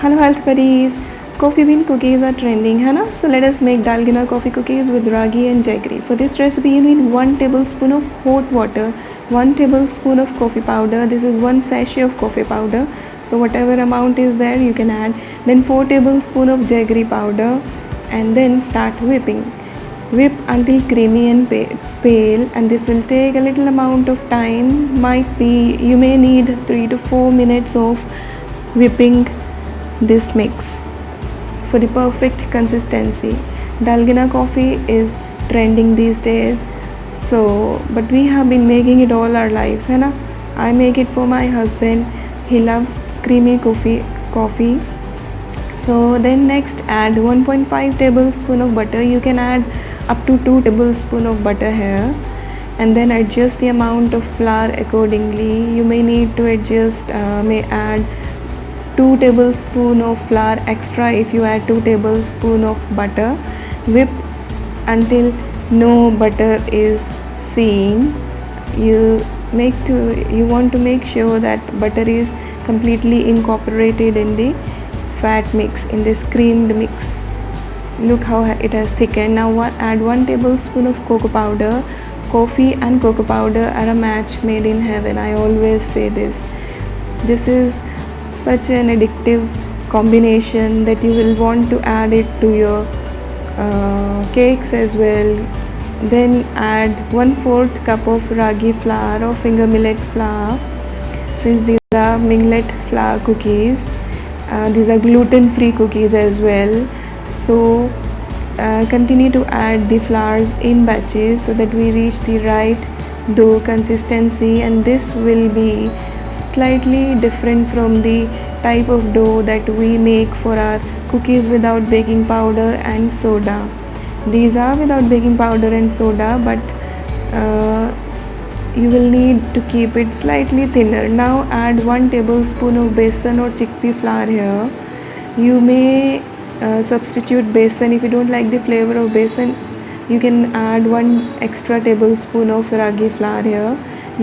Hello health buddies. Coffee bean cookies are trending, है ना? So let us make dalgona coffee cookies with ragi and jaggery. For this recipe you need 1 tablespoon of hot water, 1 tablespoon of coffee powder. This is 1 sachet of coffee powder. So whatever amount is there you can add. Then 4 tablespoon of jaggery powder and then start whipping. Whip until creamy and pale, and this will take a little amount of time. Might be you may need 3 to 4 minutes of whipping this mix for the perfect consistency. Dalgona coffee is trending these days, so but we have been making it all our lives, है ना? I make it for my husband. He loves creamy coffee. So then next add 1.5 tablespoon of butter. You can add up to 2 tablespoon of butter here, and then adjust the amount of flour accordingly. You may need to adjust, may add 2 tablespoon of flour extra if you add 2 tablespoon of butter. Whip until no butter is seen. You want to make sure that butter is completely incorporated in the fat mix, in this creamed mix. Look how it has thickened. Now add 1 tablespoon of cocoa powder. Coffee and cocoa powder are a match made in heaven. I always say this. This is such an addictive combination that you will want to add it to your cakes as well. Then add 1/4 cup of ragi flour or finger millet flour. Since these are millet flour cookies, these are gluten-free cookies as well. So continue to add the flours in batches so that we reach the right dough consistency, and this will be slightly different from the type of dough that we make for our cookies without baking powder and soda. These are without baking powder and soda, but you will need to keep it slightly thinner. Now add 1 tablespoon of besan or chickpea flour here. You may substitute besan if you don't like the flavor of besan. You can add 1 extra tablespoon of ragi flour here.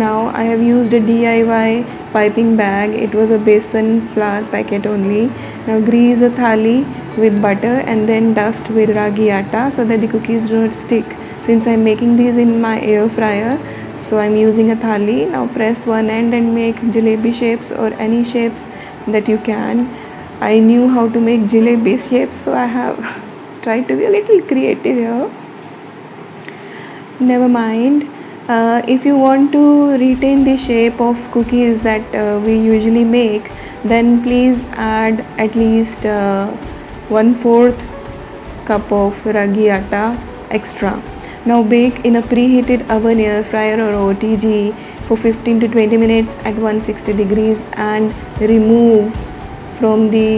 Now I have used a DIY piping bag. It was a besan flour packet only. Now grease a thali with butter and then dust with ragi atta so that the cookies do not stick. Since I am making these in my air fryer, so I am using a thali. Now press one end and make jalebi shapes or any shapes that you can. I knew how to make jalebi shapes, so I have tried to be a little creative here. Never mind. If you want to retain the shape of cookies that we usually make, then please add at least 1/4 cup of ragi atta extra. Now bake in a preheated oven, air fryer or OTG for 15 to 20 minutes at 160 degrees and remove from the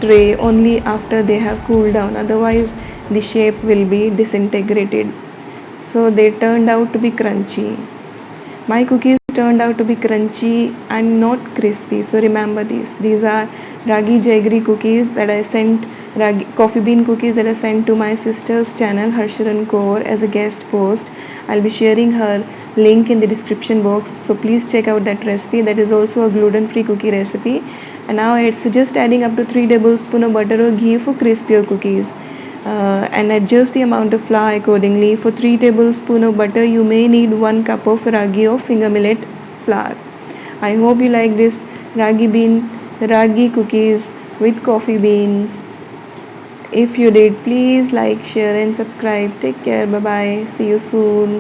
tray only after they have cooled down. Otherwise the shape will be disintegrated. So they turned out to be crunchy. My cookies turned out to be crunchy and not crispy. So remember these are ragi jaggery cookies that I sent, coffee bean cookies that I sent to my sister's channel Harsharan Kaur as a guest post. I'll be sharing her link in the description box, so please check out that recipe. That is also a gluten-free cookie recipe. And now it's just adding up to 3 tablespoons of butter or ghee for crispier cookies. And adjust the amount of flour accordingly. For 3 tablespoons of butter you may need 1 cup of ragi or finger millet flour. I hope you like this ragi cookies with coffee beans. If you did, please like, share and subscribe. Take care. Bye bye. See you soon.